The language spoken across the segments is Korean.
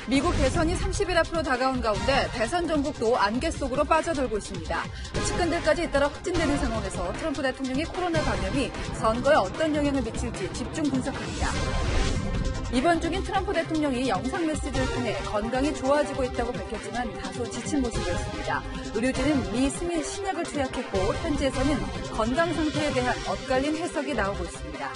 미국 대선이 30일 앞으로 다가온 가운데 대선 전국도 안개 속으로 빠져들고 있습니다. 측근들까지 잇따라 확진되는 상황에서 트럼프 대통령이 코로나 감염이 선거에 어떤 영향을 미칠지 집중 분석합니다. 입원 중인 트럼프 대통령이 영상 메시지를 통해 건강이 좋아지고 있다고 밝혔지만 다소 지친 모습이었습니다. 의료진은 미 스미스 신약을 투약했고 현지에서는 건강 상태에 대한 엇갈린 해석이 나오고 있습니다.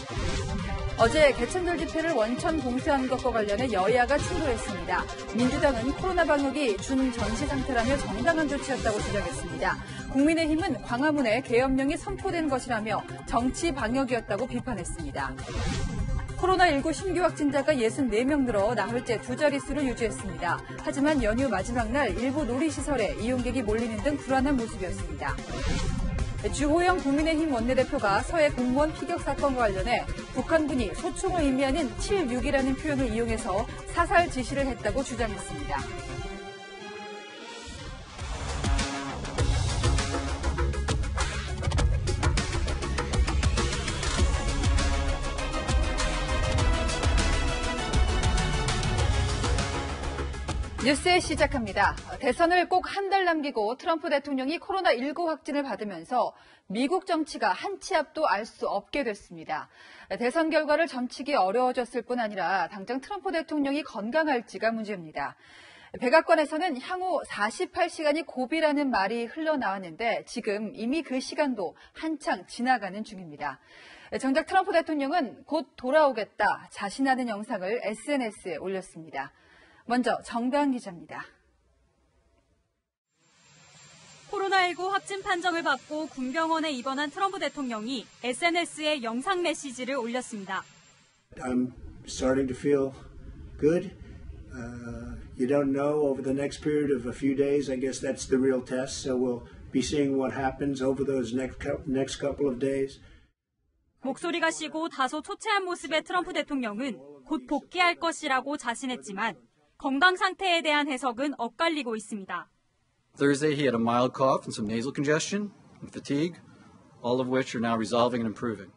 어제 개천절 집회를 원천 봉쇄한 것과 관련해 여야가 충돌했습니다. 민주당은 코로나 방역이 준전시 상태라며 정당한 조치였다고 주장했습니다. 국민의힘은 광화문에 계엄령이 선포된 것이라며 정치 방역이었다고 비판했습니다. 코로나19 신규 확진자가 64명 늘어 나흘째 두 자릿수를 유지했습니다. 하지만 연휴 마지막 날 일부 놀이시설에 이용객이 몰리는 등 불안한 모습이었습니다. 주호영 국민의힘 원내대표가 서해 공무원 피격 사건과 관련해 북한군이 소총을 의미하는 7.6이라는 표현을 이용해서 사살 지시를 했다고 주장했습니다. 뉴스 시작합니다. 대선을 꼭 한 달 남기고 트럼프 대통령이 코로나19 확진을 받으면서 미국 정치가 한 치 앞도 알 수 없게 됐습니다. 대선 결과를 점치기 어려워졌을 뿐 아니라 당장 트럼프 대통령이 건강할지가 문제입니다. 백악관에서는 향후 48시간이 고비라는 말이 흘러나왔는데 지금 이미 그 시간도 한창 지나가는 중입니다. 정작 트럼프 대통령은 곧 돌아오겠다 자신하는 영상을 SNS에 올렸습니다. 먼저 정다은 기자입니다. 코로나19 확진 판정을 받고 군병원에 입원한 트럼프 대통령이 SNS에 영상 메시지를 올렸습니다. I'm starting to feel good. You don't know over the next period of a few days. I guess that's the real test. So we'll be seeing what happens over those next couple of days. 목소리가 쉬고 다소 초췌한 모습의 트럼프 대통령은 곧 복귀할 것이라고 자신했지만 건강 상태에 대한 해석은 엇갈리고 있습니다. Thursday he had a mild cough and some nasal congestion and fatigue, all of which are now resolving and improving.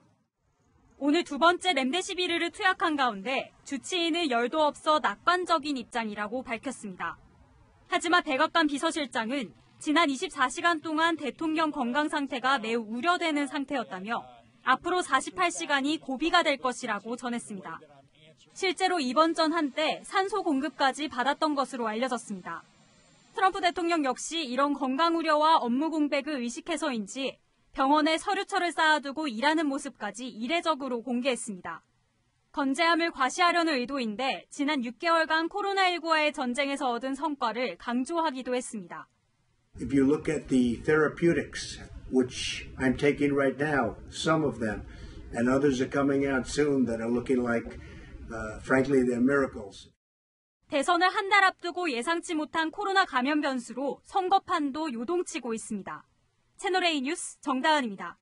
오늘 두 번째 렘데시비르를 투약한 가운데 주치의는 열도 없어 낙관적인 입장이라고 밝혔습니다. 하지만 백악관 비서실장은 지난 24시간 동안 대통령 건강 상태가 매우 우려되는 상태였다며 앞으로 48시간이 고비가 될 것이라고 전했습니다. 실제로 입원 전 한때 산소 공급까지 받았던 것으로 알려졌습니다. 트럼프 대통령 역시 이런 건강 우려와 업무 공백을 의식해서인지 병원에 서류처를 쌓아두고 일하는 모습까지 이례적으로 공개했습니다. 건재함을 과시하려는 의도인데 지난 6개월간 코로나19와의 전쟁에서 얻은 성과를 강조하기도 했습니다. If you look at the therapeutics, which I'm taking right now, some of them, and others are coming out soon that are looking like frankly, they're miracles. 대선을 한 달 앞두고 예상치 못한 코로나 감염 변수로 선거판도 요동치고 있습니다. 채널A 뉴스 정다은입니다.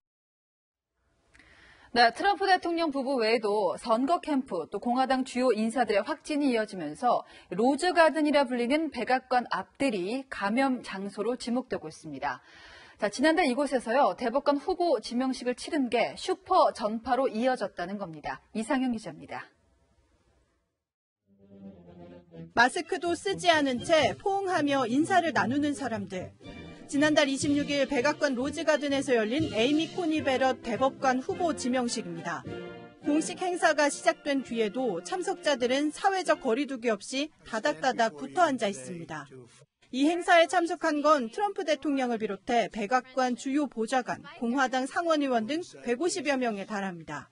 네, 트럼프 대통령 부부 외에도 선거 캠프 또 공화당 주요 인사들의 확진이 이어지면서 로즈 가든이라 불리는 백악관 앞들이 감염 장소로 지목되고 있습니다. 자, 지난달 이곳에서요, 대법관 후보 지명식을 치른 게 슈퍼 전파로 이어졌다는 겁니다. 이상형 기자입니다. 마스크도 쓰지 않은 채 포옹하며 인사를 나누는 사람들. 지난달 26일 백악관 로즈가든에서 열린 에이미 코니 베럿 대법관 후보 지명식입니다. 공식 행사가 시작된 뒤에도 참석자들은 사회적 거리두기 없이 다닥다닥 붙어 앉아 있습니다. 이 행사에 참석한 건 트럼프 대통령을 비롯해 백악관 주요 보좌관, 공화당 상원의원 등 150여 명에 달합니다.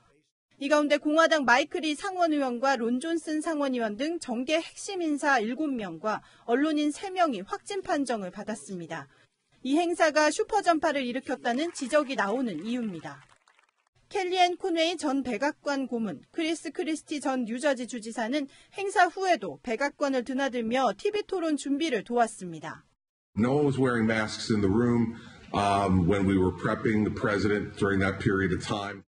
이 가운데 공화당 마이클 리 상원의원과 론 존슨 상원의원 등 정계 핵심 인사 7명과 언론인 3명이 확진 판정을 받았습니다. 이 행사가 슈퍼 전파를 일으켰다는 지적이 나오는 이유입니다. 켈리앤 코네이 전 백악관 고문, 크리스 크리스티 전 뉴저지 주지사는 행사 후에도 백악관을 드나들며 TV 토론 준비를 도왔습니다. No one was wearing masks in the room when we were prepping the president during that period of time.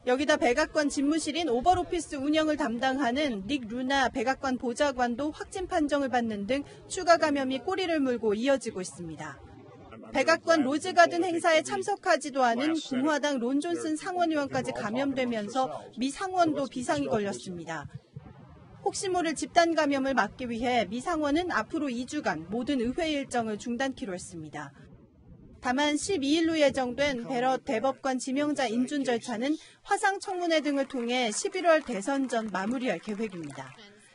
여기다 백악관 집무실인 오벌오피스 운영을 담당하는 닉 루나 백악관 보좌관도 확진 판정을 받는 등 추가 감염이 꼬리를 물고 이어지고 있습니다. 백악관 로즈가든 행사에 참석하지도 않은 공화당 론 존슨 상원의원까지 감염되면서 미 상원도 비상이 걸렸습니다. 혹시 모를 집단 감염을 막기 위해 미 상원은 앞으로 2주간 모든 의회 일정을 중단키로 했습니다. 다만 12일로 예정된 베럿 대법관 지명자 인준 절차는 화상 청문회 등을 통해 11월 대선 전 마무리할 계획입니다.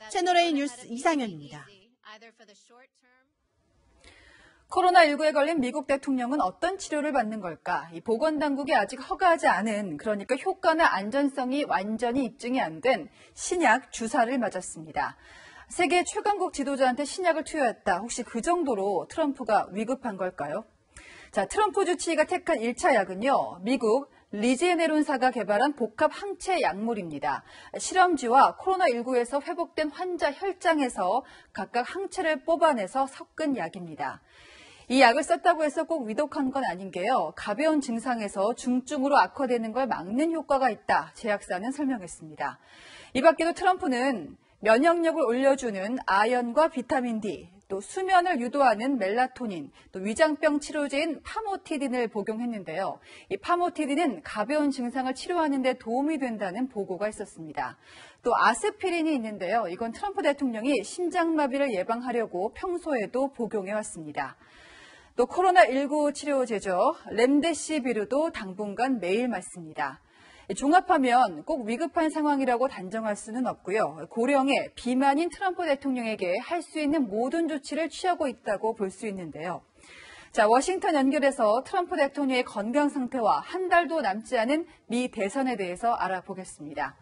채널A 뉴스 이상현입니다. 코로나19에 걸린 미국 대통령은 어떤 치료를 받는 걸까? 이 보건당국이 아직 허가하지 않은, 그러니까 효과나 안전성이 완전히 입증이 안 된 신약 주사를 맞았습니다. 세계 최강국 지도자한테 신약을 투여했다. 혹시 그 정도로 트럼프가 위급한 걸까요? 자, 트럼프 주치의가 택한 1차 약은요, 미국 리지에네론사가 개발한 복합 항체 약물입니다. 실험지와 코로나19에서 회복된 환자 혈장에서 각각 항체를 뽑아내서 섞은 약입니다. 이 약을 썼다고 해서 꼭 위독한 건 아닌 게요. 가벼운 증상에서 중증으로 악화되는 걸 막는 효과가 있다. 제약사는 설명했습니다. 이 밖에도 트럼프는 면역력을 올려주는 아연과 비타민 D, 또 수면을 유도하는 멜라토닌, 또 위장병 치료제인 파모티딘을 복용했는데요. 이 파모티딘은 가벼운 증상을 치료하는 데 도움이 된다는 보고가 있었습니다. 또 아스피린이 있는데요. 이건 트럼프 대통령이 심장마비를 예방하려고 평소에도 복용해왔습니다. 또 코로나19 치료제죠. 렘데시비르도 당분간 매일 맞습니다. 종합하면 꼭 위급한 상황이라고 단정할 수는 없고요. 고령의 비만인 트럼프 대통령에게 할 수 있는 모든 조치를 취하고 있다고 볼 수 있는데요. 자, 워싱턴 연결해서 트럼프 대통령의 건강 상태와 한 달도 남지 않은 미 대선에 대해서 알아보겠습니다.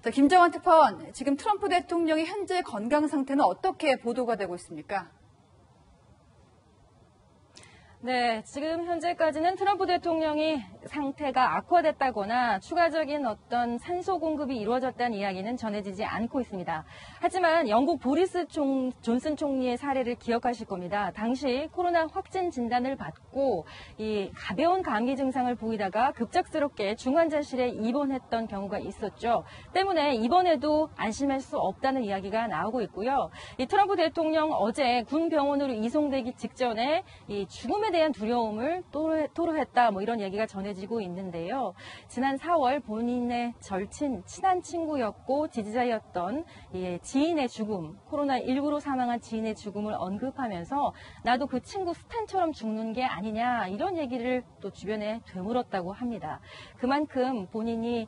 자, 김정환 특파원, 지금 트럼프 대통령의 현재 건강 상태는 어떻게 보도가 되고 있습니까? 네, 지금 현재까지는 트럼프 대통령이 상태가 악화됐다거나 추가적인 어떤 산소 공급이 이루어졌다는 이야기는 전해지지 않고 있습니다. 하지만 영국 보리스 존슨 총리의 사례를 기억하실 겁니다. 당시 코로나 확진 진단을 받고 이 가벼운 감기 증상을 보이다가 급작스럽게 중환자실에 입원했던 경우가 있었죠. 때문에 이번에도 안심할 수 없다는 이야기가 나오고 있고요. 이 트럼프 대통령 어제 군 병원으로 이송되기 직전에 이 죽음에 대한 두려움을 토로했다, 이런 얘기가 전해지고 있는데요. 지난 4월 본인의 절친, 친한 친구였고 지지자였던 지인의 죽음, 코로나19로 사망한 지인의 죽음을 언급하면서 나도 그 친구 스탄처럼 죽는 게 아니냐, 이런 얘기를 또 주변에 되물었다고 합니다. 그만큼 본인이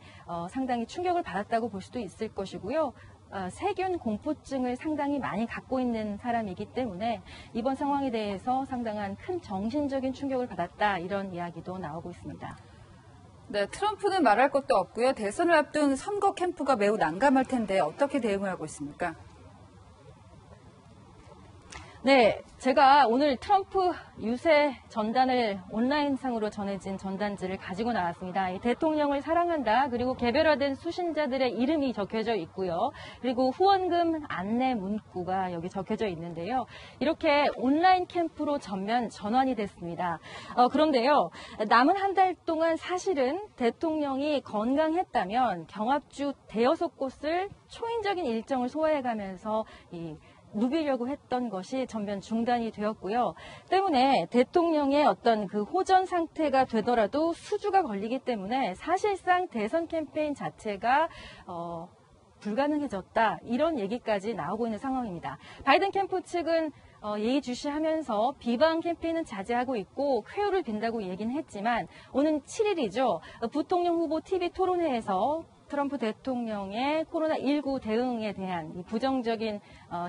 상당히 충격을 받았다고 볼 수도 있을 것이고요. 세균 공포증을 상당히 많이 갖고 있는 사람이기 때문에 이번 상황에 대해서 상당한 큰 정신적인 충격을 받았다, 이런 이야기도 나오고 있습니다. 네, 트럼프는 말할 것도 없고요. 대선을 앞둔 선거 캠프가 매우 난감할 텐데 어떻게 대응을 하고 있습니까? 네, 제가 오늘 트럼프 유세 전단을 온라인상으로 전해진 전단지를 가지고 나왔습니다. 이 대통령을 사랑한다, 그리고 개별화된 수신자들의 이름이 적혀져 있고요. 그리고 후원금 안내 문구가 여기 적혀져 있는데요. 이렇게 온라인 캠프로 전면 전환이 됐습니다. 그런데요, 남은 한 달 동안 사실은 대통령이 건강했다면 경합주 대여섯 곳을 초인적인 일정을 소화해가면서 누비려고 했던 것이 전면 중단이 되었고요. 때문에 대통령의 어떤 그 호전 상태가 되더라도 수주가 걸리기 때문에 사실상 대선 캠페인 자체가 불가능해졌다, 이런 얘기까지 나오고 있는 상황입니다. 바이든 캠프 측은 예의주시하면서 비방 캠페인은 자제하고 있고 쾌유를 빈다고 얘기는 했지만 오는 7일이죠. 부통령 후보 TV 토론회에서 트럼프 대통령의 코로나19 대응에 대한 이 부정적인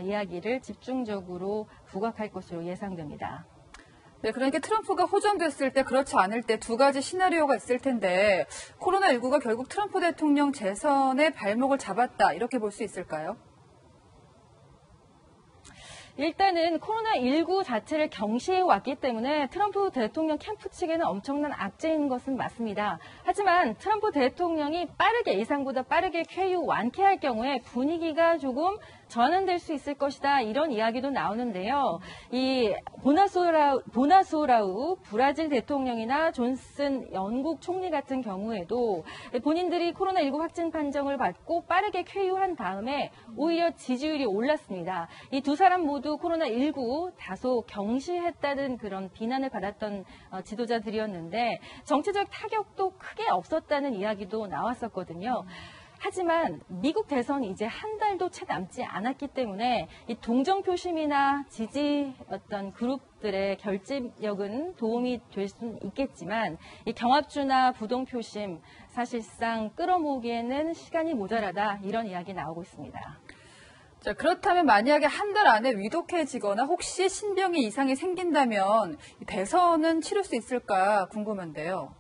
이야기를 집중적으로 부각할 것으로 예상됩니다. 네, 그러니까 트럼프가 호전됐을 때, 그렇지 않을 때 두 가지 시나리오가 있을 텐데 코로나19가 결국 트럼프 대통령 재선의 발목을 잡았다, 이렇게 볼 수 있을까요? 일단은 코로나19 자체를 경시해 왔기 때문에 트럼프 대통령 캠프 측에는 엄청난 악재인 것은 맞습니다. 하지만 트럼프 대통령이 빠르게, 예상보다 빠르게 쾌유 완쾌할 경우에 분위기가 조금 전환될 수 있을 것이다, 이런 이야기도 나오는데요. 이 보나소라우 브라질 대통령이나 존슨 영국 총리 같은 경우에도 본인들이 코로나19 확진 판정을 받고 빠르게 쾌유한 다음에 오히려 지지율이 올랐습니다. 이 두 사람 모두 코로나19 다소 경시했다는 그런 비난을 받았던 지도자들이었는데 정치적 타격도 크게 없었다는 이야기도 나왔었거든요. 하지만 미국 대선이 이제 한 달도 채 남지 않았기 때문에 이 동정 표심이나 지지 어떤 그룹들의 결집력은 도움이 될 수는 있겠지만 이 경합주나 부동 표심 사실상 끌어모으기에는 시간이 모자라다 이런 이야기 나오고 있습니다. 자, 그렇다면 만약에 한 달 안에 위독해지거나 혹시 신병의 이상이 생긴다면 대선은 치를 수 있을까 궁금한데요.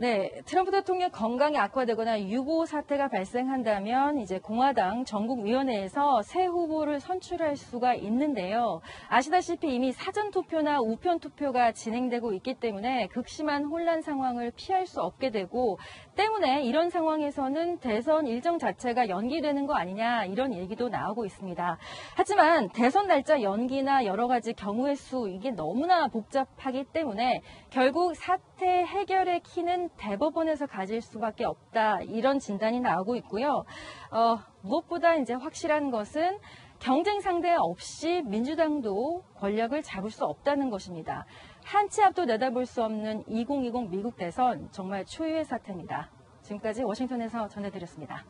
네, 트럼프 대통령 건강이 악화되거나 유보 사태가 발생한다면 이제 공화당 전국위원회에서 새 후보를 선출할 수가 있는데요. 아시다시피 이미 사전투표나 우편투표가 진행되고 있기 때문에 극심한 혼란 상황을 피할 수 없게 되고 때문에 이런 상황에서는 대선 일정 자체가 연기되는 거 아니냐 이런 얘기도 나오고 있습니다. 하지만 대선 날짜 연기나 여러 가지 경우의 수 이게 너무나 복잡하기 때문에 결국 사태 해결의 키는 대법원에서 가질 수밖에 없다 이런 진단이 나오고 있고요. 무엇보다 이제 확실한 것은 경쟁 상대 없이 민주당도 권력을 잡을 수 없다는 것입니다. 한 치 앞도 내다볼 수 없는 2020 미국 대선 정말 초유의 사태입니다. 지금까지 워싱턴에서 전해드렸습니다.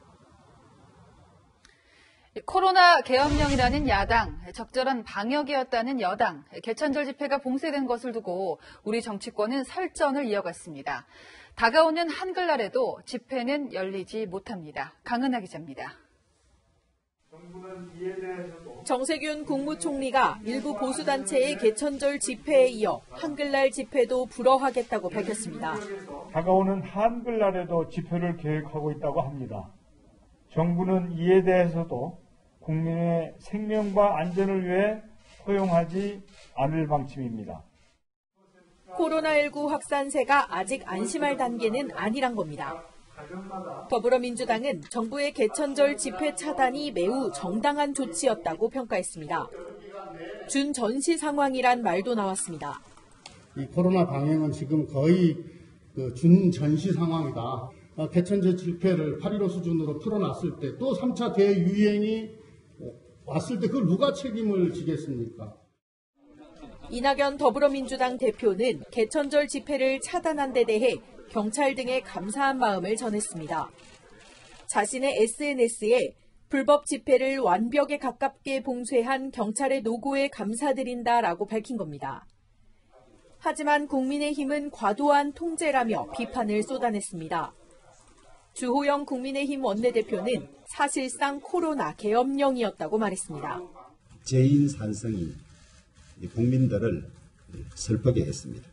코로나 계엄령이라는 야당, 적절한 방역이었다는 여당, 개천절 집회가 봉쇄된 것을 두고 우리 정치권은 설전을 이어갔습니다. 다가오는 한글날에도 집회는 열리지 못합니다. 강은하 기자입니다. 정세균 국무총리가 일부 보수단체의 개천절 집회에 이어 한글날 집회도 불허하겠다고 밝혔습니다. 다가오는 한글날에도 집회를 계획하고 있다고 합니다. 정부는 이에 대해서도 국민의 생명과 안전을 위해 허용하지 않을 방침입니다. 코로나19 확산세가 아직 안심할 단계는 아니란 겁니다. 더불어민주당은 정부의 개천절 집회 차단이 매우 정당한 조치였다고 평가했습니다. 준전시 상황이란 말도 나왔습니다. 이 코로나 방역은 지금 거의 준전시 상황이다. 개천절 집회를 8.15 수준으로 풀어놨을 때 또 3차 대유행이 왔을 때 그걸 누가 책임을 지겠습니까? 이낙연 더불어민주당 대표는 개천절 집회를 차단한 데 대해 경찰 등에 감사한 마음을 전했습니다. 자신의 SNS에 불법 집회를 완벽에 가깝게 봉쇄한 경찰의 노고에 감사드린다라고 밝힌 겁니다. 하지만 국민의힘은 과도한 통제라며 비판을 쏟아냈습니다. 주호영 국민의힘 원내대표는 사실상 코로나 계엄령이었다고 말했습니다. 죄인 산성이 국민들을 슬프게 했습니다.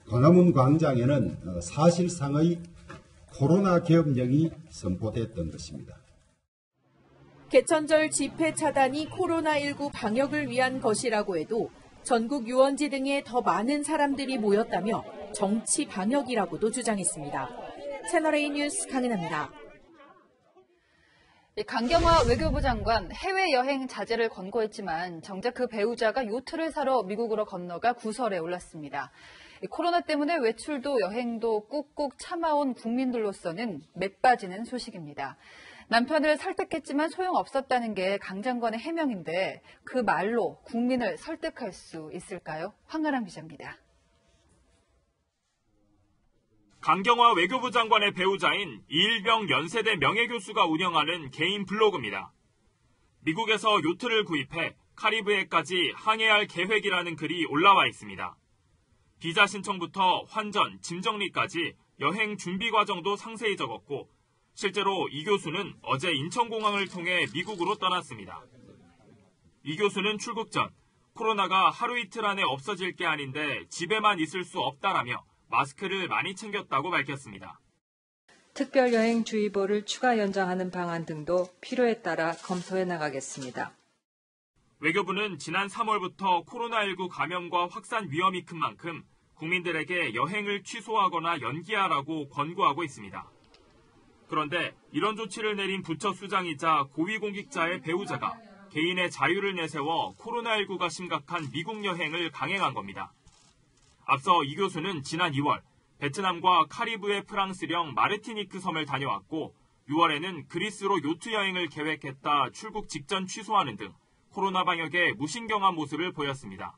광화문 광장에는 사실상의 코로나 계엄령이 선포됐던 것입니다. 개천절 집회 차단이 코로나19 방역을 위한 것이라고 해도 전국 유원지 등에 더 많은 사람들이 모였다며 정치 방역이라고도 주장했습니다. 채널A 뉴스 강은하입니다. 강경화 외교부 장관 해외여행 자제를 권고했지만 정작 그 배우자가 요트를 사러 미국으로 건너가 구설에 올랐습니다. 코로나 때문에 외출도 여행도 꾹꾹 참아온 국민들로서는 맥빠지는 소식입니다. 남편을 설득했지만 소용없었다는 게 강 장관의 해명인데 그 말로 국민을 설득할 수 있을까요? 황가람 기자입니다. 강경화 외교부 장관의 배우자인 이일병 연세대 명예교수가 운영하는 개인 블로그입니다. 미국에서 요트를 구입해 카리브해까지 항해할 계획이라는 글이 올라와 있습니다. 비자 신청부터 환전, 짐 정리까지 여행 준비 과정도 상세히 적었고 실제로 이 교수는 어제 인천공항을 통해 미국으로 떠났습니다. 이 교수는 출국 전 코로나가 하루 이틀 안에 없어질 게 아닌데 집에만 있을 수 없다라며 마스크를 많이 챙겼다고 밝혔습니다. 특별여행주의보를 추가 연장하는 방안 등도 필요에 따라 검토해 나가겠습니다. 외교부는 지난 3월부터 코로나19 감염과 확산 위험이 큰 만큼 국민들에게 여행을 취소하거나 연기하라고 권고하고 있습니다. 그런데 이런 조치를 내린 부처 수장이자 고위공직자의 배우자가 개인의 자유를 내세워 코로나19가 심각한 미국 여행을 강행한 겁니다. 앞서 이 교수는 지난 2월 베트남과 카리브해 프랑스령 마르티니크 섬을 다녀왔고 6월에는 그리스로 요트 여행을 계획했다 출국 직전 취소하는 등 코로나 방역에 무신경한 모습을 보였습니다.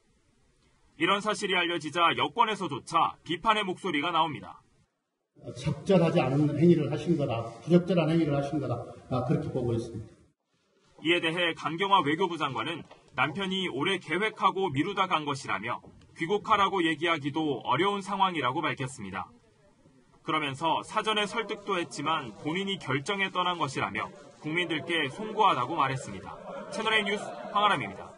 이런 사실이 알려지자 여권에서조차 비판의 목소리가 나옵니다. 적절하지 않은 행위를 하신 거다, 부적절한 행위를 하신 거다, 그렇게 보고 있습니다. 이에 대해 강경화 외교부 장관은 남편이 오래 계획하고 미루다 간 것이라며 귀국하라고 얘기하기도 어려운 상황이라고 밝혔습니다. 그러면서 사전에 설득도 했지만 본인이 결정에 떠난 것이라며 국민들께 송구하다고 말했습니다. 채널A 뉴스 황아람입니다.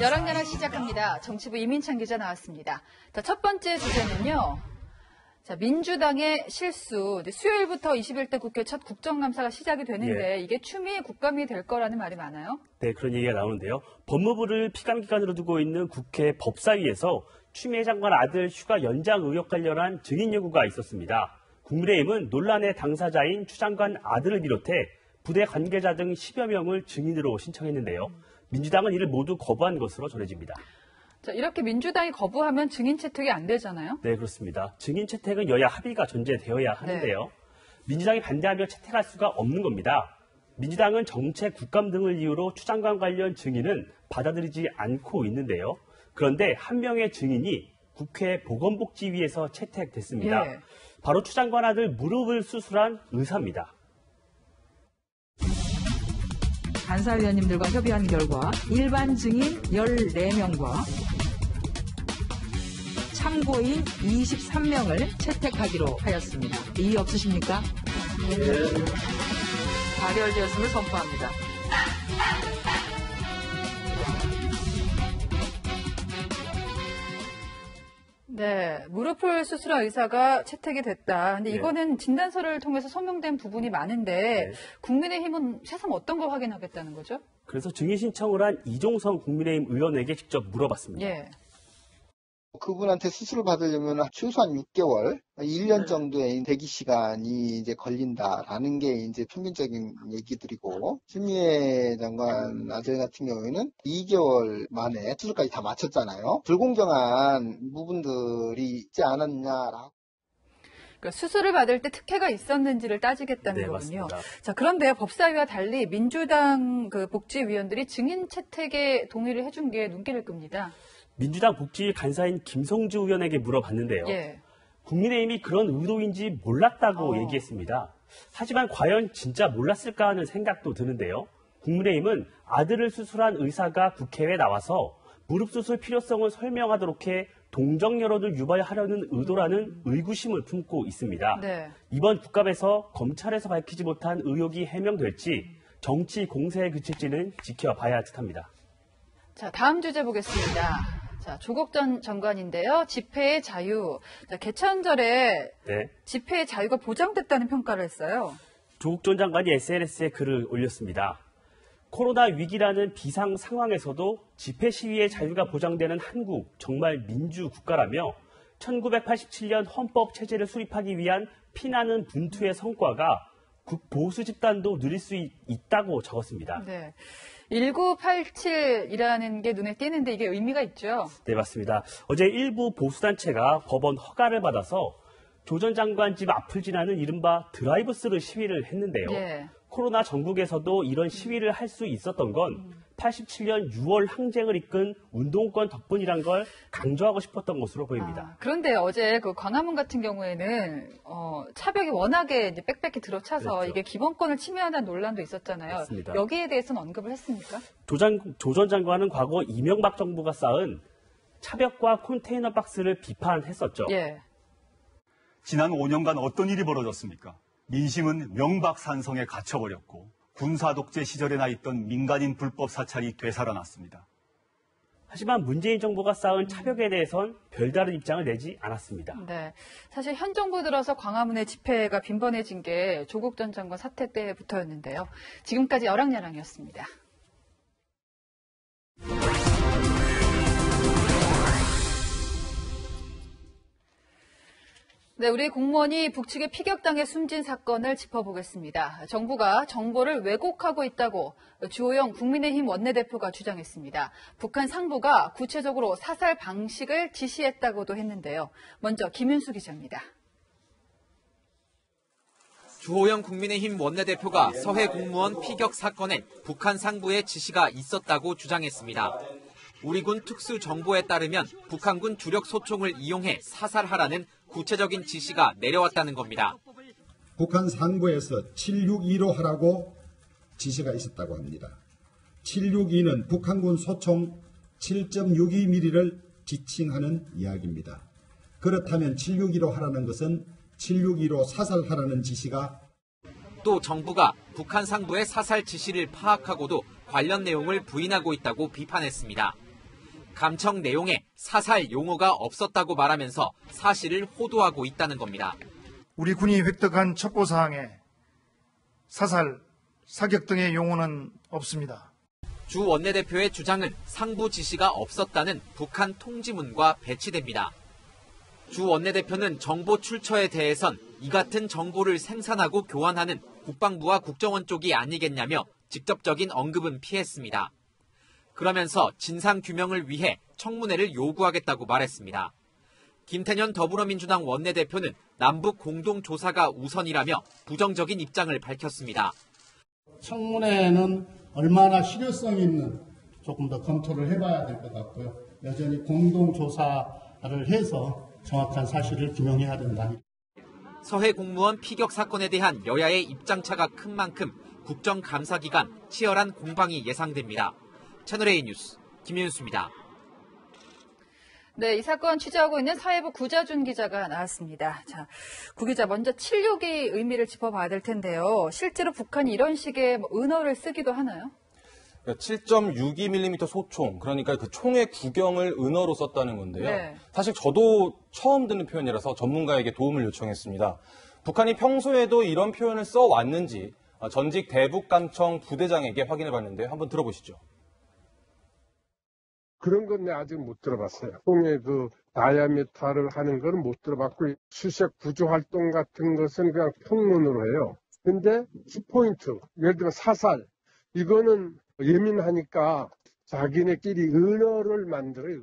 여랑나랑 시작합니다. 정치부 이민찬 기자 나왔습니다. 자, 첫 번째 주제는요. 자, 민주당의 실수. 수요일부터 21대 국회 첫 국정감사가 시작이 되는데 이게 추미애 국감이 될 거라는 말이 많아요. 네, 그런 얘기가 나오는데요. 법무부를 피감기관으로 두고 있는 국회 법사위에서 추미애 장관 아들 휴가 연장 의혹 관련한 증인 요구가 있었습니다. 국민의힘은 논란의 당사자인 추 장관 아들을 비롯해 부대 관계자 등 10여 명을 증인으로 신청했는데요. 민주당은 이를 모두 거부한 것으로 전해집니다. 자, 이렇게 민주당이 거부하면 증인 채택이 안 되잖아요? 네, 그렇습니다. 증인 채택은 여야 합의가 존재되어야 하는데요. 민주당이 반대하며 채택할 수가 없는 겁니다. 민주당은 정책, 국감 등을 이유로 추 장관 관련 증인은 받아들이지 않고 있는데요. 그런데 한 명의 증인이 국회 보건복지위에서 채택됐습니다. 바로 추 장관 아들 무릎을 수술한 의사입니다. 간사위원님들과 협의한 결과 일반 증인 14명과 참고인 23명을 채택하기로 하였습니다. 이의 없으십니까? 네. 발열되었음을 선포합니다. 네, 무릎을 수술한 의사가 채택이 됐다. 근데 이거는 진단서를 통해서 소명된 부분이 많은데 국민의힘은 세상 어떤 걸 확인하겠다는 거죠? 그래서 증인 신청을 한 이종성 국민의힘 의원에게 직접 물어봤습니다. 그분한테 수술을 받으려면 최소한 6개월, 1년 정도의 대기 시간이 이제 걸린다라는 게 이제 평균적인 얘기들이고, 추미애 장관 아들 같은 경우에는 2개월 만에 수술까지 다 마쳤잖아요. 불공정한 부분들이 있지 않았냐라고. 그러니까 수술을 받을 때 특혜가 있었는지를 따지겠다는 거군요. 맞습니다. 자, 그런데 법사위와 달리 민주당 그 복지위원들이 증인 채택에 동의를 해준 게 눈길을 끕니다. 민주당 복지위 간사인 김성주 의원에게 물어봤는데요. 국민의힘이 그런 의도인지 몰랐다고 얘기했습니다. 하지만 과연 진짜 몰랐을까 하는 생각도 드는데요. 국민의힘은 아들을 수술한 의사가 국회에 나와서 무릎 수술 필요성을 설명하도록 해 동정 여론을 유발하려는 의도라는 의구심을 품고 있습니다. 이번 국감에서 검찰에서 밝히지 못한 의혹이 해명될지 정치 공세에 그칠지는 지켜봐야 할 듯합니다. 자, 다음 주제 보겠습니다. 자, 조국 전 장관인데요. 집회의 자유. 자, 개천절에 집회의 자유가 보장됐다는 평가를 했어요. 조국 전 장관이 SNS에 글을 올렸습니다. 코로나 위기라는 비상 상황에서도 집회 시위의 자유가 보장되는 한국, 정말 민주 국가라며 1987년 헌법 체제를 수립하기 위한 피나는 분투의 성과가 극보수 집단도 누릴 수 있다고 적었습니다. 1987이라는 게 눈에 띄는데 이게 의미가 있죠? 네, 맞습니다. 어제 일부 보수단체가 법원 허가를 받아서 조 전 장관 집 앞을 지나는 이른바 드라이브스루 시위를 했는데요. 코로나 전국에서도 이런 시위를 할 수 있었던 건 87년 6월 항쟁을 이끈 운동권 덕분이란 걸 강조하고 싶었던 것으로 보입니다. 그런데 어제 그 광화문 같은 경우에는 차벽이 워낙에 이제 빽빽히 들어차서 이게 기본권을 침해한다는 논란도 있었잖아요. 맞습니다. 여기에 대해서는 언급을 했습니까? 조 전 장관은 과거 이명박 정부가 쌓은 차벽과 컨테이너 박스를 비판했었죠. 지난 5년간 어떤 일이 벌어졌습니까? 민심은 명박산성에 갇혀버렸고 군사 독재 시절에나 있던 민간인 불법 사찰이 되살아났습니다. 하지만 문재인 정부가 쌓은 차벽에 대해선 별다른 입장을 내지 않았습니다. 사실 현 정부 들어서 광화문의 집회가 빈번해진 게 조국 전 장관 사태 때부터였는데요. 지금까지 여랑야랑이었습니다. 네, 우리 공무원이 북측의 피격당해 숨진 사건을 짚어보겠습니다. 정부가 정보를 왜곡하고 있다고 주호영 국민의힘 원내대표가 주장했습니다. 북한 상부가 구체적으로 사살 방식을 지시했다고도 했는데요. 먼저 김윤수 기자입니다. 주호영 국민의힘 원내대표가 서해 공무원 피격 사건엔 북한 상부의 지시가 있었다고 주장했습니다. 우리 군 특수정보에 따르면 북한군 주력 소총을 이용해 사살하라는 구체적인 지시가 내려왔다는 겁니다. 북한 상부에서 762로 하라고 지시가 있었다고 합니다. 762는 북한군 소총 7.62mm를 지칭하는 이야기입니다. 그렇다면 762로 하라는 것은 762로 사살하라는 지시가 또 정부가 북한 상부의 사살 지시를 파악하고도 관련 내용을 부인하고 있다고 비판했습니다. 감청 내용에 사살 용어가 없었다고 말하면서 사실을 호도하고 있다는 겁니다. 우리 군이 획득한 첩보사항에 사살, 사격 등의 용어는 없습니다. 주 원내대표의 주장은 상부 지시가 없었다는 북한 통지문과 배치됩니다. 주 원내대표는 정보 출처에 대해선 이 같은 정보를 생산하고 교환하는 국방부와 국정원 쪽이 아니겠냐며 직접적인 언급은 피했습니다. 그러면서 진상규명을 위해 청문회를 요구하겠다고 말했습니다. 김태년 더불어민주당 원내대표는 남북 공동조사가 우선이라며 부정적인 입장을 밝혔습니다. 청문회는 얼마나 실효성 있는 조금 더 검토를 해봐야 될 것 같고요. 여전히 공동조사를 해서 정확한 사실을 규명해야 된다. 서해 공무원 피격 사건에 대한 여야의 입장차가 큰 만큼 국정감사 기간 치열한 공방이 예상됩니다. 채널A 뉴스 김윤수입니다. 네, 이 사건 취재하고 있는 사회부 구자준 기자가 나왔습니다. 자, 구 기자 먼저 762 의미를 짚어봐야 될 텐데요. 실제로 북한이 이런 식의 은어를 쓰기도 하나요? 7.62mm 소총, 그러니까 그 총의 구경을 은어로 썼다는 건데요. 네. 사실 저도 처음 듣는 표현이라서 전문가에게 도움을 요청했습니다. 북한이 평소에도 이런 표현을 써왔는지 전직 대북감청 부대장에게 확인해봤는데요. 한번 들어보시죠. 그런 건 내가 아직 못 들어봤어요. 총의 그 다이아미터를 하는 건 못 들어봤고 수색 구조 활동 같은 것은 그냥 평론으로 해요. 근데 키포인트, 예를 들어 사살, 이거는 예민하니까 자기네끼리 은어를 만들어요.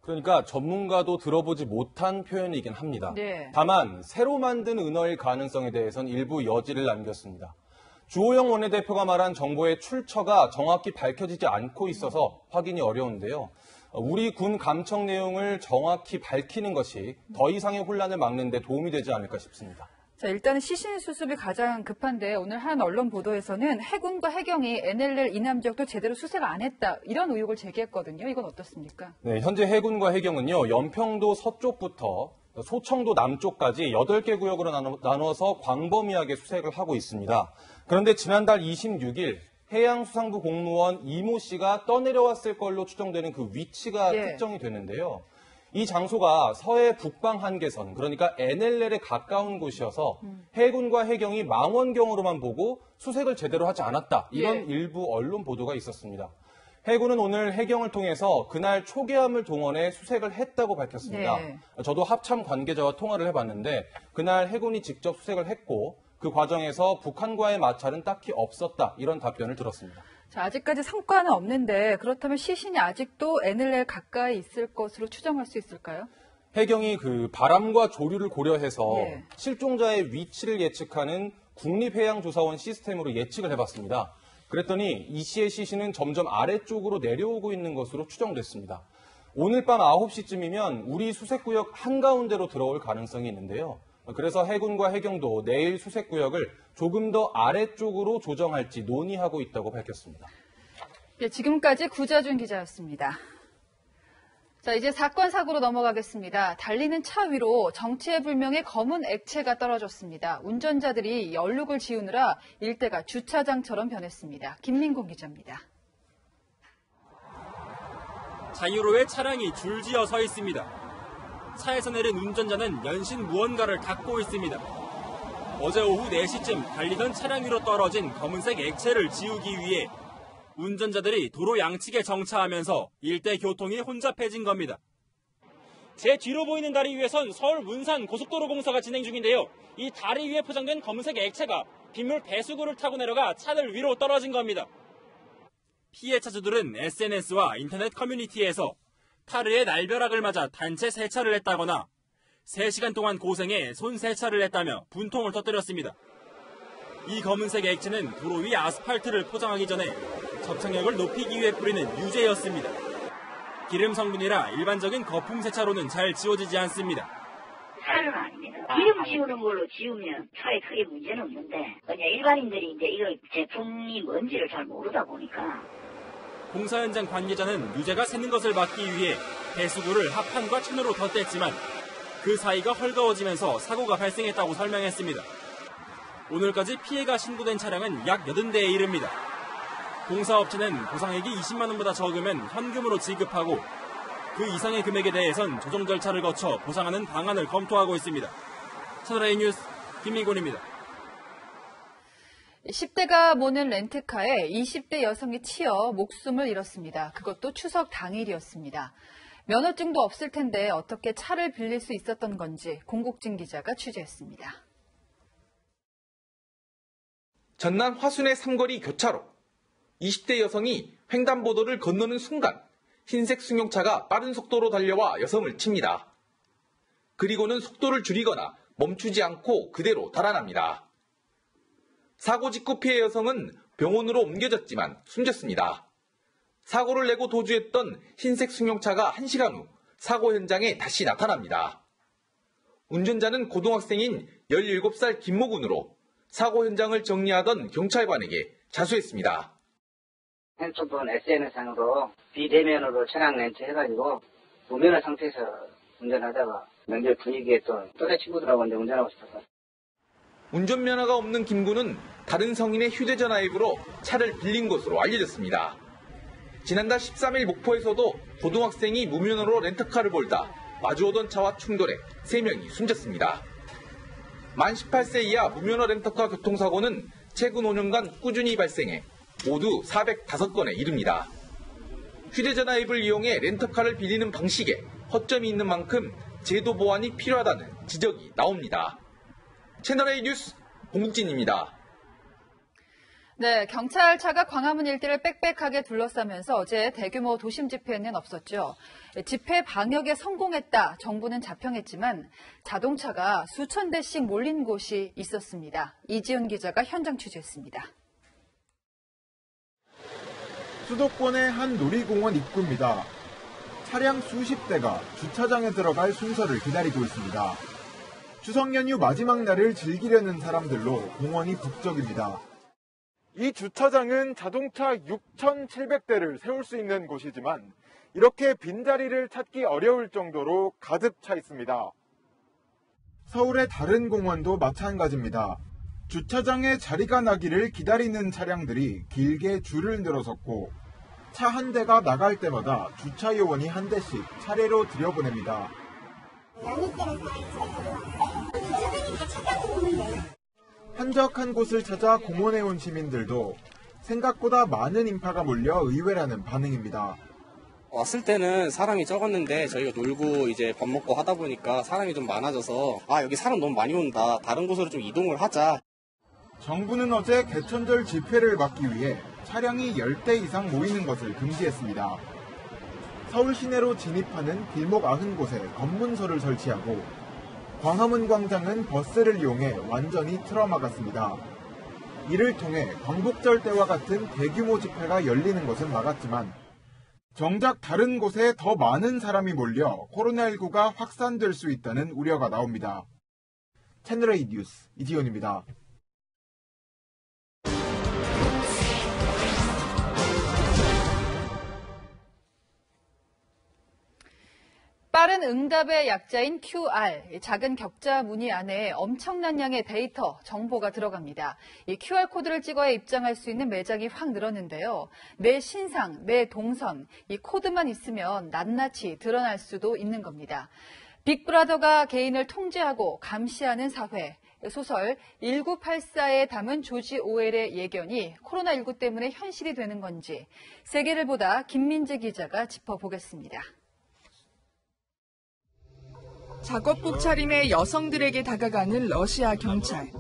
그러니까 전문가도 들어보지 못한 표현이긴 합니다. 네. 다만 새로 만든 은어일 가능성에 대해서는 일부 여지를 남겼습니다. 주호영 원내대표가 말한 정보의 출처가 정확히 밝혀지지 않고 있어서 확인이 어려운데요. 우리 군 감청 내용을 정확히 밝히는 것이 더 이상의 혼란을 막는 데 도움이 되지 않을까 싶습니다. 자, 일단은 시신 수습이 가장 급한데 오늘 한 언론 보도에서는 해군과 해경이 NLL 이남 지역도 제대로 수색을 안 했다. 이런 의혹을 제기했거든요. 이건 어떻습니까? 네, 현재 해군과 해경은요. 연평도 서쪽부터 소청도 남쪽까지 8개 구역으로 나눠서 광범위하게 수색을 하고 있습니다. 그런데 지난달 26일 해양수산부 공무원 이모 씨가 떠내려왔을 걸로 추정되는 그 위치가 특정이 됐는데요. 이 장소가 서해 북방 한계선, 그러니까 NLL에 가까운 곳이어서 해군과 해경이 망원경으로만 보고 수색을 제대로 하지 않았다. 이런 일부 언론 보도가 있었습니다. 해군은 오늘 해경을 통해서 그날 초계함을 동원해 수색을 했다고 밝혔습니다. 네. 저도 합참 관계자와 통화를 해봤는데 그날 해군이 직접 수색을 했고 그 과정에서 북한과의 마찰은 딱히 없었다. 이런 답변을 들었습니다. 자, 아직까지 성과는 없는데 그렇다면 시신이 아직도 NLL 가까이 있을 것으로 추정할 수 있을까요? 해경이 그 바람과 조류를 고려해서 실종자의 위치를 예측하는 국립해양조사원 시스템으로 예측을 해봤습니다. 그랬더니 이 씨의 시신은 점점 아래쪽으로 내려오고 있는 것으로 추정됐습니다. 오늘 밤 9시쯤이면 우리 수색구역 한가운데로 들어올 가능성이 있는데요. 그래서 해군과 해경도 내일 수색구역을 조금 더 아래쪽으로 조정할지 논의하고 있다고 밝혔습니다. 네, 지금까지 구자준 기자였습니다. 자, 이제 사건 사고로 넘어가겠습니다. 달리는 차 위로 정체불명의 검은 액체가 떨어졌습니다. 운전자들이 얼룩을 지우느라 일대가 주차장처럼 변했습니다. 김민곤 기자입니다. 자유로의 차량이 줄지어 서 있습니다. 차에서 내린 운전자는 연신 무언가를 닦고 있습니다. 어제 오후 4시쯤 달리던 차량 위로 떨어진 검은색 액체를 지우기 위해 운전자들이 도로 양측에 정차하면서 일대 교통이 혼잡해진 겁니다. 제 뒤로 보이는 다리 위에선 서울 문산 고속도로 공사가 진행 중인데요. 이 다리 위에 포장된 검은색 액체가 빗물 배수구를 타고 내려가 차들 위로 떨어진 겁니다. 피해 차주들은 SNS와 인터넷 커뮤니티에서 타르의 날벼락을 맞아 단체 세차를 했다거나 3시간 동안 고생해 손 세차를 했다며 분통을 터뜨렸습니다. 이 검은색 액체는 도로 위 아스팔트를 포장하기 전에 접착력을 높이기 위해 뿌리는 유제였습니다. 기름 성분이라 일반적인 거품 세차로는 잘 지워지지 않습니다. 살은 아닙니다. 기름 지우는 걸로 지우면 차에 크게 문제는 없는데 그냥 일반인들이 이제 이거 제품이 뭔지를 잘 모르다 보니까. 공사 현장 관계자는 유제가 새는 것을 막기 위해 배수구를 합판과 천으로 덧댔지만 그 사이가 헐거워지면서 사고가 발생했다고 설명했습니다. 오늘까지 피해가 신고된 차량은 약 80대에 이릅니다. 공사업체는 보상액이 20만 원보다 적으면 현금으로 지급하고 그 이상의 금액에 대해선 조정 절차를 거쳐 보상하는 방안을 검토하고 있습니다. 채널A 뉴스 김민곤입니다. 10대가 모는 렌트카에 20대 여성이 치여 목숨을 잃었습니다. 그것도 추석 당일이었습니다. 면허증도 없을 텐데 어떻게 차를 빌릴 수 있었던 건지 공국진 기자가 취재했습니다. 전남 화순의 삼거리 교차로. 20대 여성이 횡단보도를 건너는 순간 흰색 승용차가 빠른 속도로 달려와 여성을 칩니다. 그리고는 속도를 줄이거나 멈추지 않고 그대로 달아납니다. 사고 직후 피해 여성은 병원으로 옮겨졌지만 숨졌습니다. 사고를 내고 도주했던 흰색 승용차가 1시간 후 사고 현장에 다시 나타납니다. 운전자는 고등학생인 17살 김모군으로 사고 현장을 정리하던 경찰관에게 자수했습니다. 핸드폰 SNS상으로 비대면으로 차량 렌트해가지고 무면허 상태에서 운전하다가 명절 분위기에 또 또래 친구들하고 이제 운전하고 싶어서. 운전면허가 없는 김군은 다른 성인의 휴대전화 앱으로 차를 빌린 것으로 알려졌습니다. 지난달 13일 목포에서도 고등학생이 무면허로 렌터카를 몰다 마주오던 차와 충돌해 3명이 숨졌습니다. 만 18세 이하 무면허 렌터카 교통사고는 최근 5년간 꾸준히 발생해 모두 405건에 이릅니다. 휴대전화 앱을 이용해 렌터카를 빌리는 방식에 허점이 있는 만큼 제도 보완이 필요하다는 지적이 나옵니다. 채널A 뉴스 공국진입니다. 네, 경찰차가 광화문 일대를 빽빽하게 둘러싸면서 어제 대규모 도심 집회는 없었죠. 집회 방역에 성공했다, 정부는 자평했지만 자동차가 수천 대씩 몰린 곳이 있었습니다. 이지훈 기자가 현장 취재했습니다. 수도권의 한 놀이공원 입구입니다. 차량 수십 대가 주차장에 들어갈 순서를 기다리고 있습니다. 추석 연휴 마지막 날을 즐기려는 사람들로 공원이 북적입니다. 이 주차장은 자동차 6,700대를 세울 수 있는 곳이지만 이렇게 빈자리를 찾기 어려울 정도로 가득 차 있습니다. 서울의 다른 공원도 마찬가지입니다. 주차장에 자리가 나기를 기다리는 차량들이 길게 줄을 늘어섰고 차 한 대가 나갈 때마다 주차 요원이 한 대씩 차례로 들여보냅니다. 한적한 곳을 찾아 공원에 온 시민들도 생각보다 많은 인파가 몰려 의외라는 반응입니다. 왔을 때는 사람이 적었는데 저희가 놀고 이제 밥 먹고 하다 보니까 사람이 좀 많아져서 여기 사람 너무 많이 온다. 다른 곳으로 좀 이동을 하자. 정부는 어제 개천절 집회를 막기 위해 차량이 10대 이상 모이는 것을 금지했습니다. 서울 시내로 진입하는 길목 90곳에 검문소를 설치하고 광화문 광장은 버스를 이용해 완전히 틀어막았습니다. 이를 통해 광복절 때와 같은 대규모 집회가 열리는 것은 막았지만 정작 다른 곳에 더 많은 사람이 몰려 코로나19가 확산될 수 있다는 우려가 나옵니다. 채널A 뉴스 이지훈입니다. 빠른 응답의 약자인 QR, 작은 격자 무늬 안에 엄청난 양의 데이터, 정보가 들어갑니다. 이 QR코드를 찍어야 입장할 수 있는 매장이 확 늘었는데요. 내 신상, 내 동선, 이 코드만 있으면 낱낱이 드러날 수도 있는 겁니다. 빅브라더가 개인을 통제하고 감시하는 사회, 소설 1984에 담은 조지 오웰의 예견이 코로나19 때문에 현실이 되는 건지 세계를 보다 김민재 기자가 짚어보겠습니다. 작업복 차림의 여성들에게 다가가는 러시아 경찰.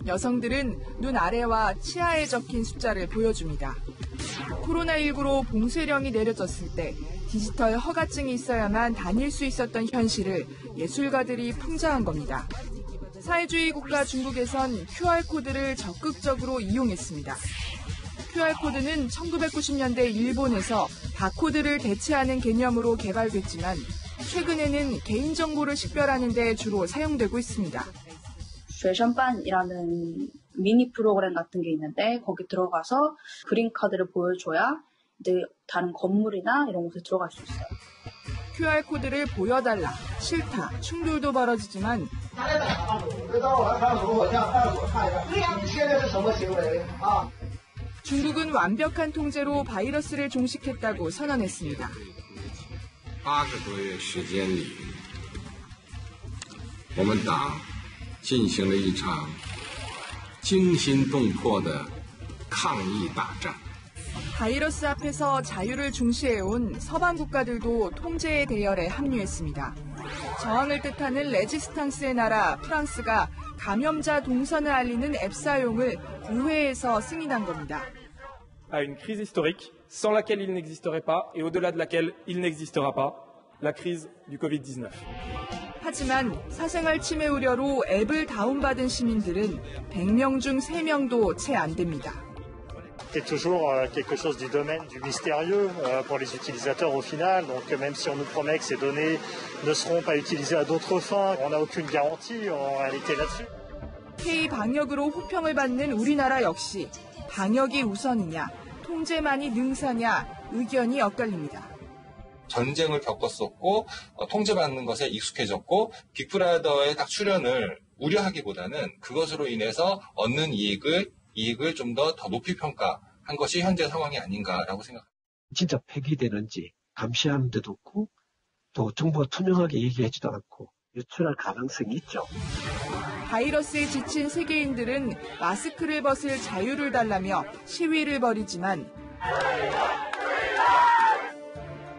여성들은 눈 아래와 치아에 적힌 숫자를 보여줍니다. 코로나19로 봉쇄령이 내려졌을 때 디지털 허가증이 있어야만 다닐 수 있었던 현실을 예술가들이 풍자한 겁니다. 사회주의 국가 중국에선 QR코드를 적극적으로 이용했습니다. QR코드는 1990년대 일본에서 바코드를 대체하는 개념으로 개발됐지만 최근에는 개인정보를 식별하는 데 주로 사용되고 있습니다. 学生办이라는 미니 프로그램 같은 게 있는데 거기 들어가서 그린카드를 보여줘야 이제 다른 건물이나 이런 곳에 들어갈 수 있어요. QR코드를 보여달라, 싫다, 충돌도 벌어지지만 중국은 완벽한 통제로 바이러스를 종식했다고 선언했습니다. 80多月时间里，我们党进行了一场惊心动魄的抗疫大战。 바이러스 앞에서 자유를 중시해온 서방 국가들도 통제의 대열에 합류했습니다. 저항을 뜻하는 레지스탕스의 나라 프랑스가 감염자 동선을 알리는 앱 사용을 의회에서 승인한 겁니다. à une crise historique sans laquelle il n'existerait pas et au-delà de laquelle il n'existera pas, la crise du Covid-19. 하지만 사생활 침해 우려로 앱을 다운받은 시민들은 100명 중 3명도 채 안 됩니다. C'est toujours quelque chose du domaine du mystérieux pour les utilisateurs au final. Donc même si on nous promet que ces données ne seront pas utilisées à d'autres fins, on n'a aucune garantie en réalité là-dessus. K-방역으로 호평을 받는 우리나라 역시 방역이 우선이냐, 통제만이 능사냐 의견이 엇갈립니다. 전쟁을 겪었었고 통제받는 것에 익숙해졌고 빅브라더의 딱 출현을 우려하기보다는 그것으로 인해서 얻는 이익을 좀 더 높이 평가한 것이 현재 상황이 아닌가라고 생각합니다. 진짜 폐기되는지 감시하는 데도 없고 또 정부가 투명하게 얘기하지도 않고 유출할 가능성이 있죠. 바이러스에 지친 세계인들은 마스크를 벗을 자유를 달라며 시위를 벌이지만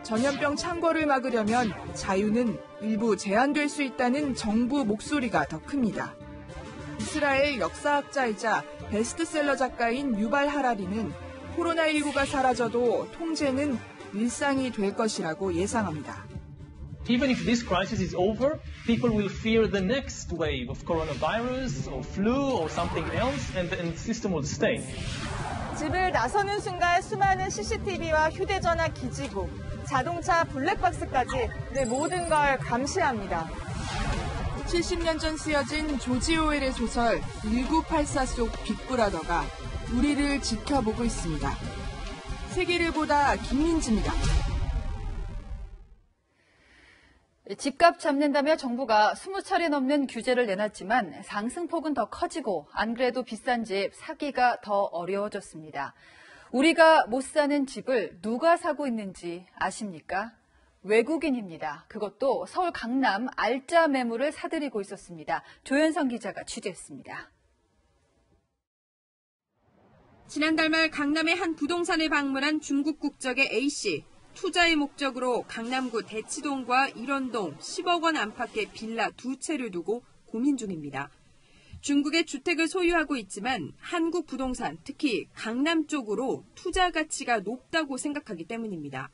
전염병 창궐을 막으려면 자유는 일부 제한될 수 있다는 정부 목소리가 더 큽니다. 이스라엘 역사학자이자 베스트셀러 작가인 유발 하라리는 코로나19가 사라져도 통제는 일상이 될 것이라고 예상합니다. Even if this crisis is over, people will fear the next wave of coronavirus or flu or something else, and the system will stay. 집을 나서는 순간 수많은 CCTV와 휴대전화 기지국, 자동차 블랙박스까지 모든 걸 감시합니다. 70년 전 쓰여진 조지 오웰의 소설 1984 속 빅브라더가 우리를 지켜보고 있습니다. 세계를 보다 김민지입니다. 집값 잡는다며 정부가 20차례 넘는 규제를 내놨지만 상승폭은 더 커지고 안 그래도 비싼 집 사기가 더 어려워졌습니다. 우리가 못 사는 집을 누가 사고 있는지 아십니까? 외국인입니다. 그것도 서울 강남 알짜 매물을 사들이고 있었습니다. 조현성 기자가 취재했습니다. 지난달 말 강남의 한 부동산을 방문한 중국 국적의 A씨. 투자의 목적으로 강남구 대치동과 일원동 10억 원 안팎의 빌라 2채를 두고 고민 중입니다. 중국의 주택을 소유하고 있지만 한국 부동산, 특히 강남 쪽으로 투자 가치가 높다고 생각하기 때문입니다.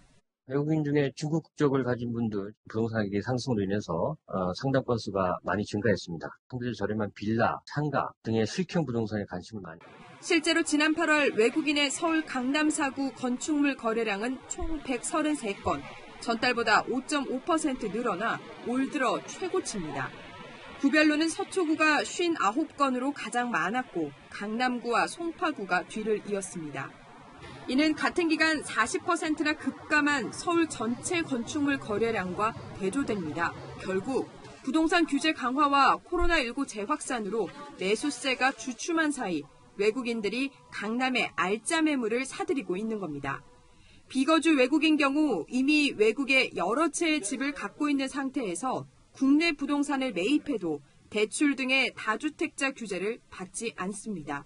외국인 중에 중국 국적을 가진 분들 부동산 가격의 상승으로 인해서 상당 건수가 많이 증가했습니다. 상대적으로 저렴한 빌라, 상가 등의 수익형 부동산에 관심을 많이. 실제로 지난 8월 외국인의 서울 강남 4구 건축물 거래량은 총 133건, 전달보다 5.5% 늘어나 올 들어 최고치입니다. 구별로는 서초구가 59건으로 가장 많았고 강남구와 송파구가 뒤를 이었습니다. 이는 같은 기간 40%나 급감한 서울 전체 건축물 거래량과 대조됩니다. 결국 부동산 규제 강화와 코로나19 재확산으로 매수세가 주춤한 사이 외국인들이 강남의 알짜 매물을 사들이고 있는 겁니다. 비거주 외국인 경우 이미 외국에 여러 채의 집을 갖고 있는 상태에서 국내 부동산을 매입해도 대출 등의 다주택자 규제를 받지 않습니다.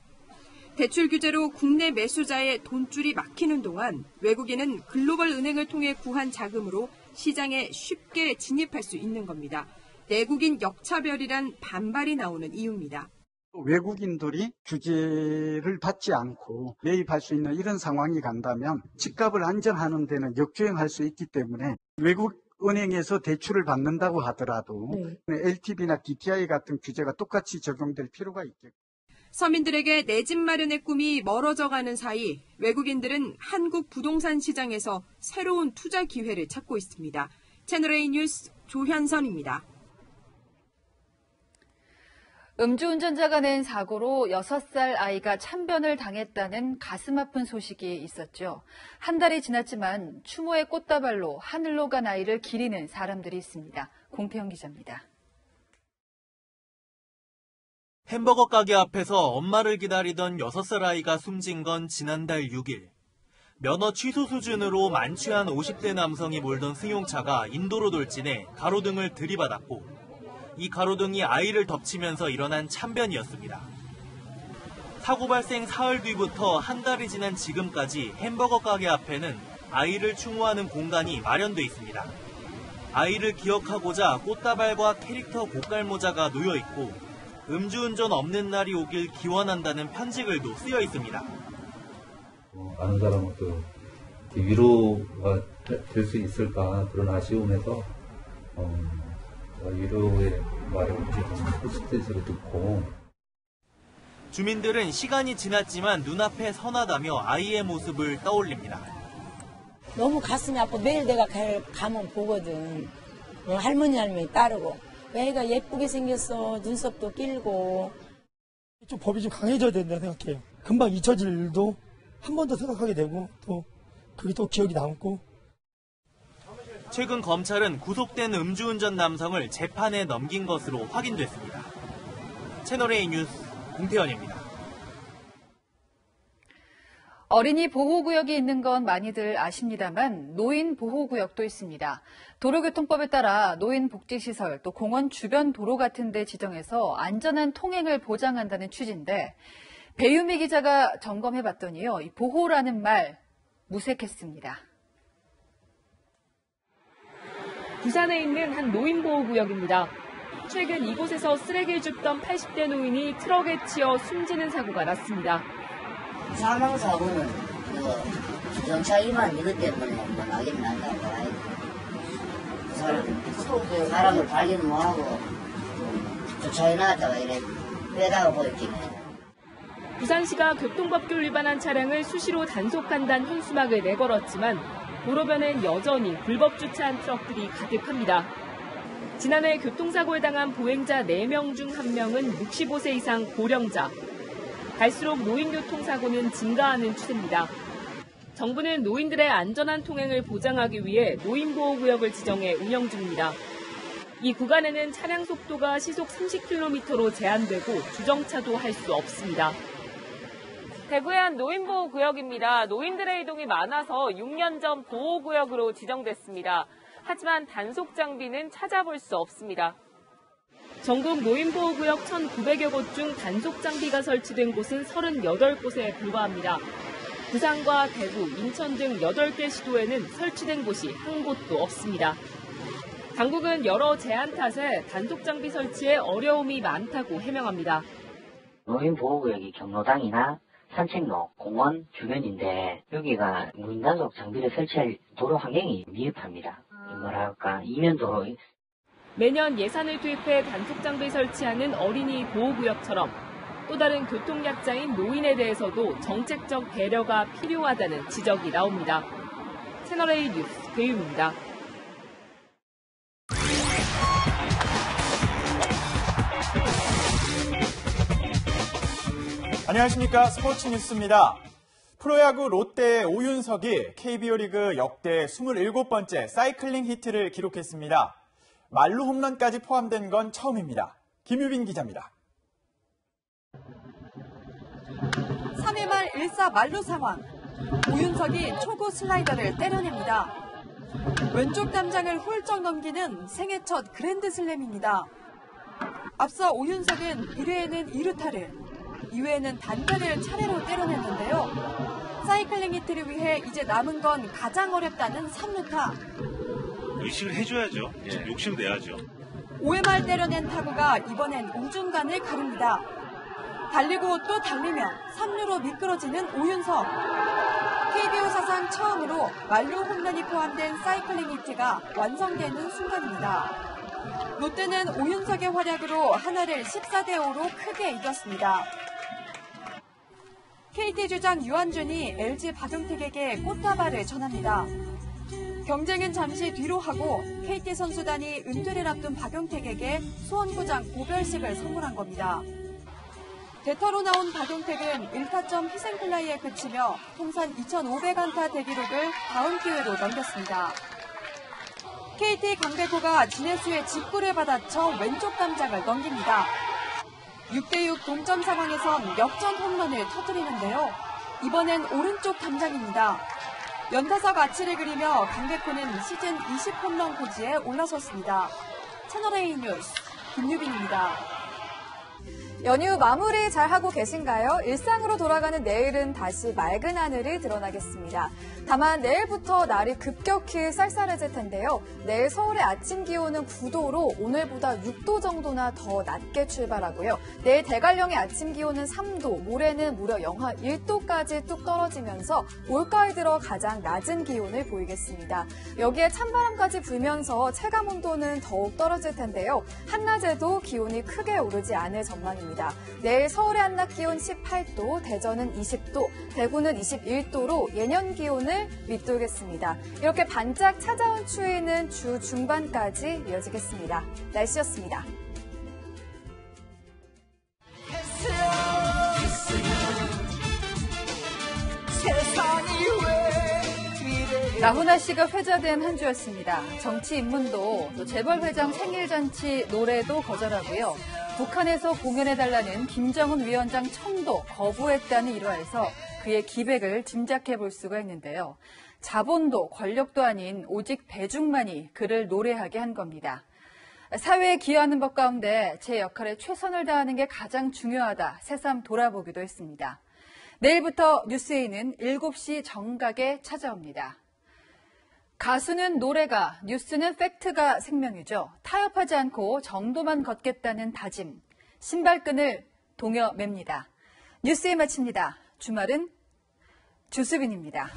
대출 규제로 국내 매수자의 돈줄이 막히는 동안 외국인은 글로벌 은행을 통해 구한 자금으로 시장에 쉽게 진입할 수 있는 겁니다. 내국인 역차별이란 반발이 나오는 이유입니다. 외국인들이 규제를 받지 않고 매입할 수 있는 이런 상황이 간다면 집값을 안정하는 데는 역주행할 수 있기 때문에 외국 은행에서 대출을 받는다고 하더라도 LTV나 DTI 같은 규제가 똑같이 적용될 필요가 있겠고. 서민들에게 내 집 마련의 꿈이 멀어져가는 사이 외국인들은 한국 부동산 시장에서 새로운 투자 기회를 찾고 있습니다. 채널A 뉴스 조현선입니다. 음주운전자가 낸 사고로 6살 아이가 참변을 당했다는 가슴 아픈 소식이 있었죠. 한 달이 지났지만 추모의 꽃다발로 하늘로 간 아이를 기리는 사람들이 있습니다. 공태영 기자입니다. 햄버거 가게 앞에서 엄마를 기다리던 6살 아이가 숨진 건 지난달 6일. 면허 취소 수준으로 만취한 50대 남성이 몰던 승용차가 인도로 돌진해 가로등을 들이받았고 이 가로등이 아이를 덮치면서 일어난 참변이었습니다. 사고 발생 사흘 뒤부터 한 달이 지난 지금까지 햄버거 가게 앞에는 아이를 추모하는 공간이 마련돼 있습니다. 아이를 기억하고자 꽃다발과 캐릭터 고깔모자가 놓여 있고 음주운전 없는 날이 오길 기원한다는 편지글도 쓰여 있습니다. 많은 사람들 위로가 될 수 있을까 그런 아쉬움에서 위로의 말을 포스트잇으로 듣고. 주민들은 시간이 지났지만 눈앞에 선하다며 아이의 모습을 떠올립니다. 너무 가슴이 아파. 매일 내가 가면 보거든. 할머니 따르고. 애가 예쁘게 생겼어. 눈썹도 길고. 좀 법이 좀 강해져야 된다 생각해요. 금방 잊혀질 일도 한 번 더 생각하게 되고 또 그게 또 기억이 남고. 최근 검찰은 구속된 음주운전 남성을 재판에 넘긴 것으로 확인됐습니다. 채널A 뉴스 공태현입니다. 어린이 보호구역이 있는 건 많이들 아십니다만 노인 보호구역도 있습니다. 도로교통법에 따라 노인복지시설 또 공원 주변 도로 같은 데 지정해서 안전한 통행을 보장한다는 취지인데 배유미 기자가 점검해봤더니요. 이 보호라는 말 무색했습니다. 부산에 있는 한 노인보호구역입니다. 최근 이곳에서 쓰레기를 줍던 80대 노인이 트럭에 치여 숨지는 사고가 났습니다. 사망사고는 주정차 위반 이것 때문에 나긴 난다고 사람을 발견 못하고 주차해 놨다가 이래 빼다가 보였기네. 부산시가 교통법규를 위반한 차량을 수시로 단속한다는 현수막을 내걸었지만 도로변엔 여전히 불법 주차한 트럭들이 가득합니다. 지난해 교통사고에 당한 보행자 4명 중 1명은 65세 이상 고령자. 갈수록 노인교통사고는 증가하는 추세입니다. 정부는 노인들의 안전한 통행을 보장하기 위해 노인보호구역을 지정해 운영 중입니다. 이 구간에는 차량 속도가 시속 30km로 제한되고 주정차도 할 수 없습니다. 대구의 한 노인보호구역입니다. 노인들의 이동이 많아서 6년 전 보호구역으로 지정됐습니다. 하지만 단속 장비는 찾아볼 수 없습니다. 전국 노인보호구역 1,900여 곳 중 단속 장비가 설치된 곳은 38곳에 불과합니다. 부산과 대구, 인천 등 8개 시도에는 설치된 곳이 한 곳도 없습니다. 당국은 여러 제한 탓에 단속 장비 설치에 어려움이 많다고 해명합니다. 노인보호구역이 경로당이나 산책로, 공원 주변인데 여기가 노인 단속 장비를 설치할 도로 환경이 미흡합니다. 이면도로. 매년 예산을 투입해 단속 장비 설치하는 어린이 보호구역처럼 또 다른 교통약자인 노인에 대해서도 정책적 배려가 필요하다는 지적이 나옵니다. 채널A 뉴스 배유미입니다. 안녕하십니까. 스포츠 뉴스입니다. 프로야구 롯데의 오윤석이 KBO 리그 역대 27번째 사이클링 히트를 기록했습니다. 말루 홈런까지 포함된 건 처음입니다. 김유빈 기자입니다. 3회 말 1사 말루 상황. 오윤석이 초구 슬라이더를 때려냅니다. 왼쪽 담장을 훌쩍 넘기는 생애 첫 그랜드슬램입니다. 앞서 오윤석은 1회에는 2루타를, 2회에는 단타를 차례로 때려냈는데요. 사이클링 히트를 위해 이제 남은 건 가장 어렵다는 3루타. 의식을 해줘야죠. 욕심 내야죠. 5회 말 때려낸 타구가 이번엔 우중간을 가릅니다. 달리고 또 달리며 3루로 미끄러지는 오윤석. KBO 사상 처음으로 만루 홈런이 포함된 사이클링 히트가 완성되는 순간입니다. 롯데는 오윤석의 활약으로 하나를 14대5로 크게 이겼습니다. KT 주장 유한준이 LG 박용택에게 꽃다발을 전합니다. 경쟁은 잠시 뒤로 하고 KT 선수단이 은퇴를 앞둔 박용택에게 수원구장 고별식을 선물한 겁니다. 대타로 나온 박용택은 1타점 희생플라이에 그치며 통산 2,500안타 대기록을 다음 기회로 넘겼습니다. KT 강백호가 진해수의 직구를 받아쳐 왼쪽 담장을 넘깁니다. 6대6 동점 상황에선 역전 홈런을 터뜨리는데요. 이번엔 오른쪽 담장입니다. 연타석 아치를 그리며 강백호는 시즌 20홈런 고지에 올라섰습니다. 채널A 뉴스 김유빈입니다. 연휴 마무리 잘하고 계신가요? 일상으로 돌아가는 내일은 다시 맑은 하늘이 드러나겠습니다. 다만 내일부터 날이 급격히 쌀쌀해질 텐데요. 내일 서울의 아침 기온은 9도로 오늘보다 6도 정도나 더 낮게 출발하고요. 내일 대관령의 아침 기온은 3도, 모레는 무려 영하 1도까지 뚝 떨어지면서 올가을 들어 가장 낮은 기온을 보이겠습니다. 여기에 찬바람까지 불면서 체감 온도는 더욱 떨어질 텐데요. 한낮에도 기온이 크게 오르지 않을 전망입니다. 내일 서울의 한낮 기온 18도, 대전은 20도, 대구는 21도로 예년 기온을 밑돌겠습니다. 이렇게 반짝 찾아온 추위는 주 중반까지 이어지겠습니다. 날씨였습니다. 나훈아 씨가 회자된 한 주였습니다. 정치 입문도 또 재벌회장 생일잔치 노래도 거절하고요. 북한에서 공연해달라는 김정은 위원장 청도 거부했다는 일화에서 그의 기백을 짐작해 볼 수가 있는데요. 자본도 권력도 아닌 오직 대중만이 그를 노래하게 한 겁니다. 사회에 기여하는 것 가운데 제 역할에 최선을 다하는 게 가장 중요하다 새삼 돌아보기도 했습니다. 내일부터 뉴스에이는 7시 정각에 찾아옵니다. 가수는 노래가, 뉴스는 팩트가 생명이죠. 타협하지 않고 정도만 걷겠다는 다짐, 신발끈을 동여 맵니다. 뉴스에 마칩니다. 주말은 주수빈입니다.